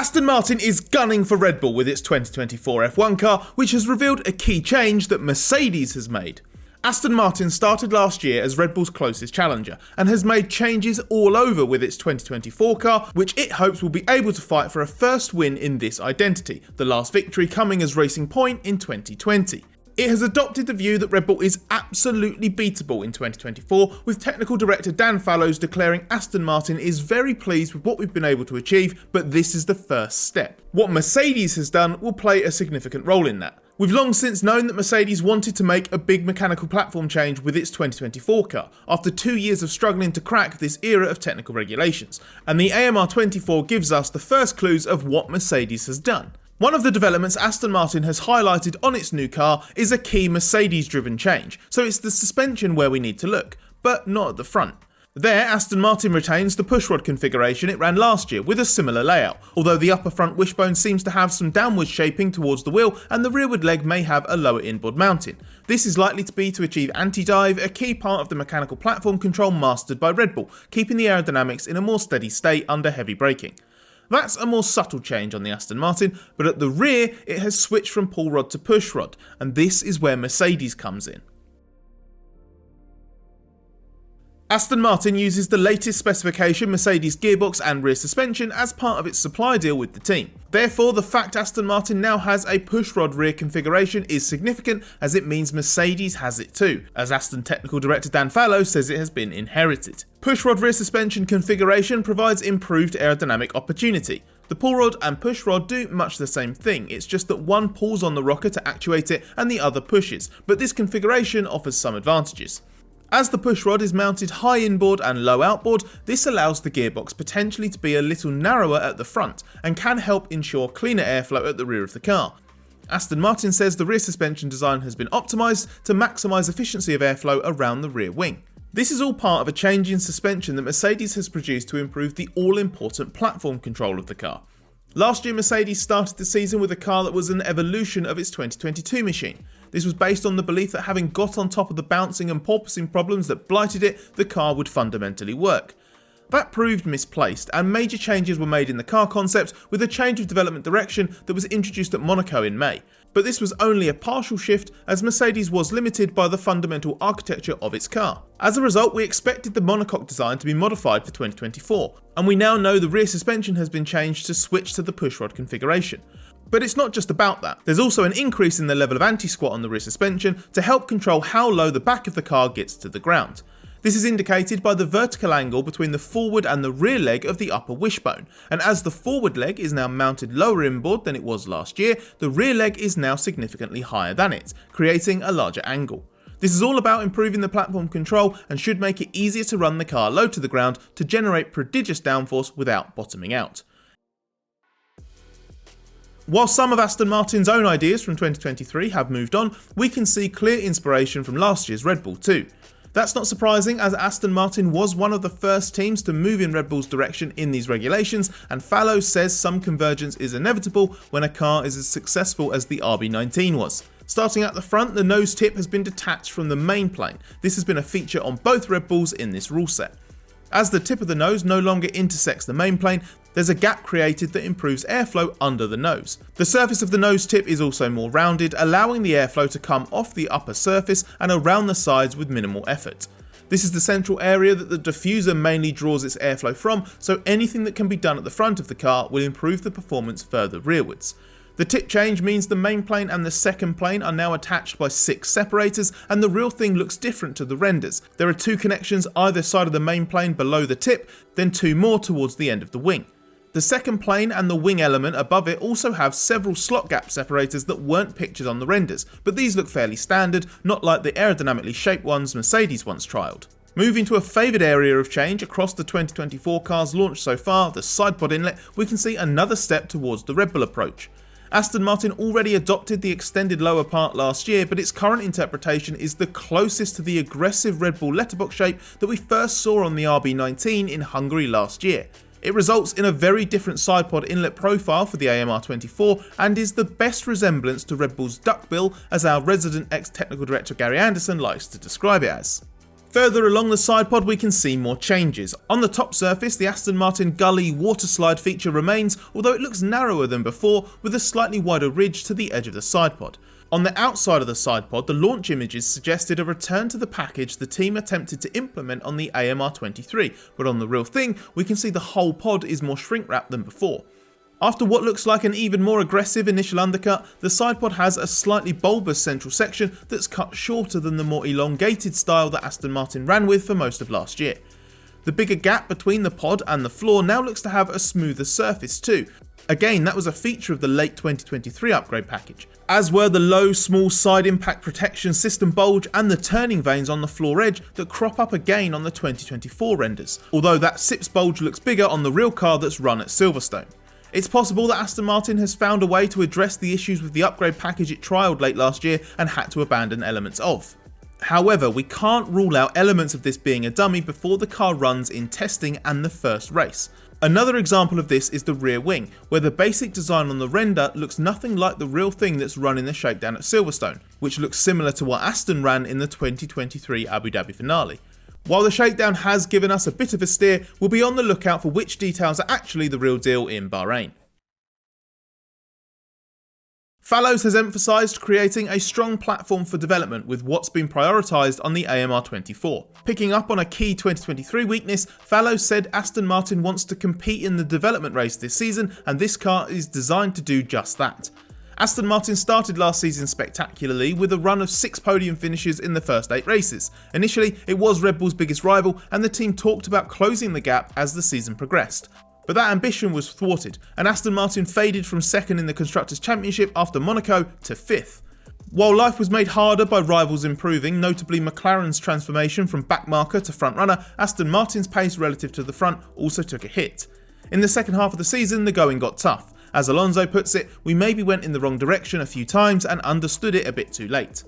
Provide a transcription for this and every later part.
Aston Martin is gunning for Red Bull with its 2024 F1 car, which has revealed a key change that Mercedes has made. Aston Martin started last year as Red Bull's closest challenger and has made changes all over with its 2024 car, which it hopes will be able to fight for a first win in this identity, the last victory coming as Racing Point in 2020. It has adopted the view that Red Bull is absolutely beatable in 2024, with technical director Dan Fallows declaring Aston Martin is very pleased with what we've been able to achieve, but this is the first step. What Mercedes has done will play a significant role in that. We've long since known that Mercedes wanted to make a big mechanical platform change with its 2024 car, after 2 years of struggling to crack this era of technical regulations, and the AMR24 gives us the first clues of what Mercedes has done. One of the developments Aston Martin has highlighted on its new car is a key Mercedes-driven change, so it's the suspension where we need to look, but not at the front. There, Aston Martin retains the pushrod configuration it ran last year with a similar layout, although the upper front wishbone seems to have some downward shaping towards the wheel and the rearward leg may have a lower inboard mounting. This is likely to be to achieve anti-dive, a key part of the mechanical platform control mastered by Red Bull, keeping the aerodynamics in a more steady state under heavy braking. That's a more subtle change on the Aston Martin, but at the rear it has switched from pull rod to push rod, and this is where Mercedes comes in. Aston Martin uses the latest specification Mercedes gearbox and rear suspension as part of its supply deal with the team. Therefore, the fact Aston Martin now has a pushrod rear configuration is significant, as it means Mercedes has it too, as Aston technical director Dan Fallows says it has been inherited. Pushrod rear suspension configuration provides improved aerodynamic opportunity. The pull rod and push rod do much the same thing, it's just that one pulls on the rocker to actuate it and the other pushes, but this configuration offers some advantages. As the pushrod is mounted high inboard and low outboard, this allows the gearbox potentially to be a little narrower at the front and can help ensure cleaner airflow at the rear of the car. Aston Martin says the rear suspension design has been optimised to maximise efficiency of airflow around the rear wing. This is all part of a change in suspension that Mercedes has produced to improve the all-important platform control of the car. Last year, Mercedes started the season with a car that was an evolution of its 2022 machine. This was based on the belief that having got on top of the bouncing and porpoising problems that blighted it, the car would fundamentally work. That proved misplaced, and major changes were made in the car concept with a change of development direction that was introduced at Monaco in May. But this was only a partial shift, as Mercedes was limited by the fundamental architecture of its car. As a result, we expected the monocoque design to be modified for 2024, and we now know the rear suspension has been changed to switch to the pushrod configuration. But it's not just about that. There's also an increase in the level of anti-squat on the rear suspension to help control how low the back of the car gets to the ground. This is indicated by the vertical angle between the forward and the rear leg of the upper wishbone, and as the forward leg is now mounted lower inboard than it was last year, the rear leg is now significantly higher than it, creating a larger angle. This is all about improving the platform control and should make it easier to run the car low to the ground to generate prodigious downforce without bottoming out. While some of Aston Martin's own ideas from 2023 have moved on, we can see clear inspiration from last year's Red Bull too. That's not surprising, as Aston Martin was one of the first teams to move in Red Bull's direction in these regulations, and Fallows says some convergence is inevitable when a car is as successful as the RB19 was. Starting at the front, the nose tip has been detached from the main plane. This has been a feature on both Red Bulls in this rule set. As the tip of the nose no longer intersects the main plane, there's a gap created that improves airflow under the nose. The surface of the nose tip is also more rounded, allowing the airflow to come off the upper surface and around the sides with minimal effort. This is the central area that the diffuser mainly draws its airflow from, so anything that can be done at the front of the car will improve the performance further rearwards. The tip change means the main plane and the second plane are now attached by 6 separators, and the real thing looks different to the renders. There are 2 connections either side of the main plane below the tip, then 2 more towards the end of the wing. The second plane and the wing element above it also have several slot gap separators that weren't pictured on the renders, but these look fairly standard, not like the aerodynamically shaped ones Mercedes once trialled. Moving to a favoured area of change across the 2024 cars launched so far, the sidepod inlet, we can see another step towards the Red Bull approach. Aston Martin already adopted the extended lower part last year, but its current interpretation is the closest to the aggressive Red Bull letterbox shape that we first saw on the RB19 in Hungary last year. It results in a very different sidepod inlet profile for the AMR24 and is the best resemblance to Red Bull's duckbill, as our resident ex-technical director Gary Anderson likes to describe it as. Further along the side pod we can see more changes. On the top surface, the Aston Martin gully water slide feature remains, although it looks narrower than before with a slightly wider ridge to the edge of the side pod. On the outside of the side pod, the launch images suggested a return to the package the team attempted to implement on the AMR23, but on the real thing we can see the whole pod is more shrink wrapped than before. After what looks like an even more aggressive initial undercut, the side pod has a slightly bulbous central section that's cut shorter than the more elongated style that Aston Martin ran with for most of last year. The bigger gap between the pod and the floor now looks to have a smoother surface too. Again, that was a feature of the late 2023 upgrade package, as were the low, small side impact protection system bulge and the turning vanes on the floor edge that crop up again on the 2024 renders, although that SIPS bulge looks bigger on the real car that's run at Silverstone. It's possible that Aston Martin has found a way to address the issues with the upgrade package it trialled late last year and had to abandon elements of. However, we can't rule out elements of this being a dummy before the car runs in testing and the first race. Another example of this is the rear wing, where the basic design on the render looks nothing like the real thing that's run in the shakedown at Silverstone, which looks similar to what Aston ran in the 2023 Abu Dhabi finale. While the shakedown has given us a bit of a steer, we'll be on the lookout for which details are actually the real deal in Bahrain. Fallows has emphasised creating a strong platform for development with what's been prioritised on the AMR24. Picking up on a key 2023 weakness, Fallows said Aston Martin wants to compete in the development race this season, and this car is designed to do just that. Aston Martin started last season spectacularly with a run of 6 podium finishes in the first 8 races. Initially, it was Red Bull's biggest rival, and the team talked about closing the gap as the season progressed. But that ambition was thwarted, and Aston Martin faded from second in the Constructors' Championship after Monaco to 5th. While life was made harder by rivals improving, notably McLaren's transformation from backmarker to frontrunner, Aston Martin's pace relative to the front also took a hit. In the second half of the season, the going got tough. As Alonso puts it, we maybe went in the wrong direction a few times and understood it a bit too late.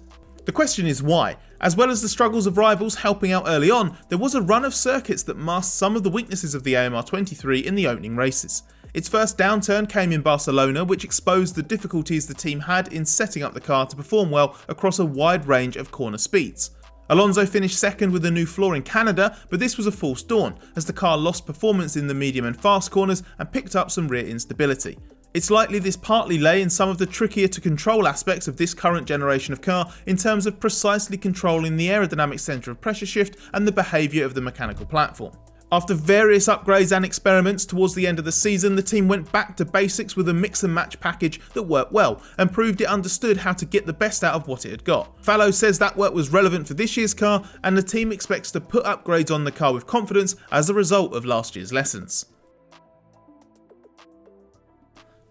The question is why. As well as the struggles of rivals helping out early on, there was a run of circuits that masked some of the weaknesses of the AMR23 in the opening races. Its first downturn came in Barcelona, which exposed the difficulties the team had in setting up the car to perform well across a wide range of corner speeds. Alonso finished second with a new floor in Canada, but this was a false dawn, as the car lost performance in the medium and fast corners and picked up some rear instability. It's likely this partly lay in some of the trickier to control aspects of this current generation of car in terms of precisely controlling the aerodynamic centre of pressure shift and the behaviour of the mechanical platform. After various upgrades and experiments towards the end of the season, the team went back to basics with a mix and match package that worked well and proved it understood how to get the best out of what it had got. Fallows says that work was relevant for this year's car, and the team expects to put upgrades on the car with confidence as a result of last year's lessons.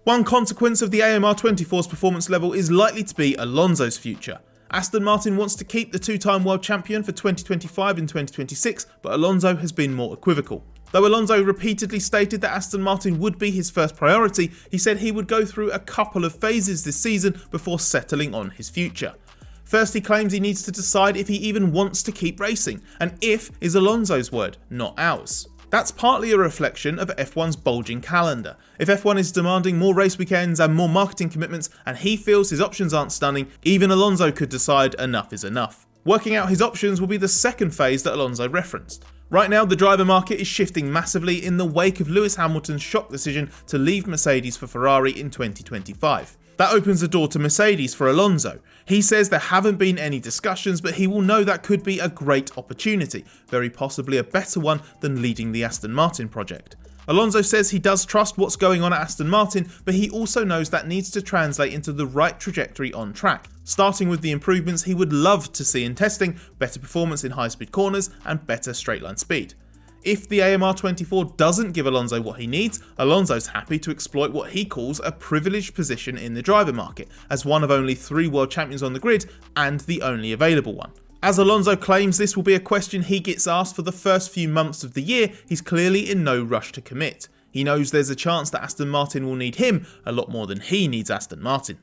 One consequence of the AMR24's performance level is likely to be Alonso's future. Aston Martin wants to keep the two-time world champion for 2025 and 2026, but Alonso has been more equivocal. Though Alonso repeatedly stated that Aston Martin would be his first priority, he said he would go through a couple of phases this season before settling on his future. First, he claims he needs to decide if he even wants to keep racing, and if is Alonso's word, not ours. That's partly a reflection of F1's bulging calendar. If F1 is demanding more race weekends and more marketing commitments, and he feels his options aren't stunning, even Alonso could decide enough is enough. Working out his options will be the second phase that Alonso referenced. Right now, the driver market is shifting massively in the wake of Lewis Hamilton's shock decision to leave Mercedes for Ferrari in 2025. That opens the door to Mercedes for Alonso. He says there haven't been any discussions, but he will know that could be a great opportunity, very possibly a better one than leading the Aston Martin project. Alonso says he does trust what's going on at Aston Martin, but he also knows that needs to translate into the right trajectory on track, starting with the improvements he would love to see in testing, better performance in high-speed corners, and better straight-line speed. If the AMR24 doesn't give Alonso what he needs, Alonso's happy to exploit what he calls a privileged position in the driver market, as one of only 3 world champions on the grid and the only available one. As Alonso claims this will be a question he gets asked for the first few months of the year, he's clearly in no rush to commit. He knows there's a chance that Aston Martin will need him a lot more than he needs Aston Martin.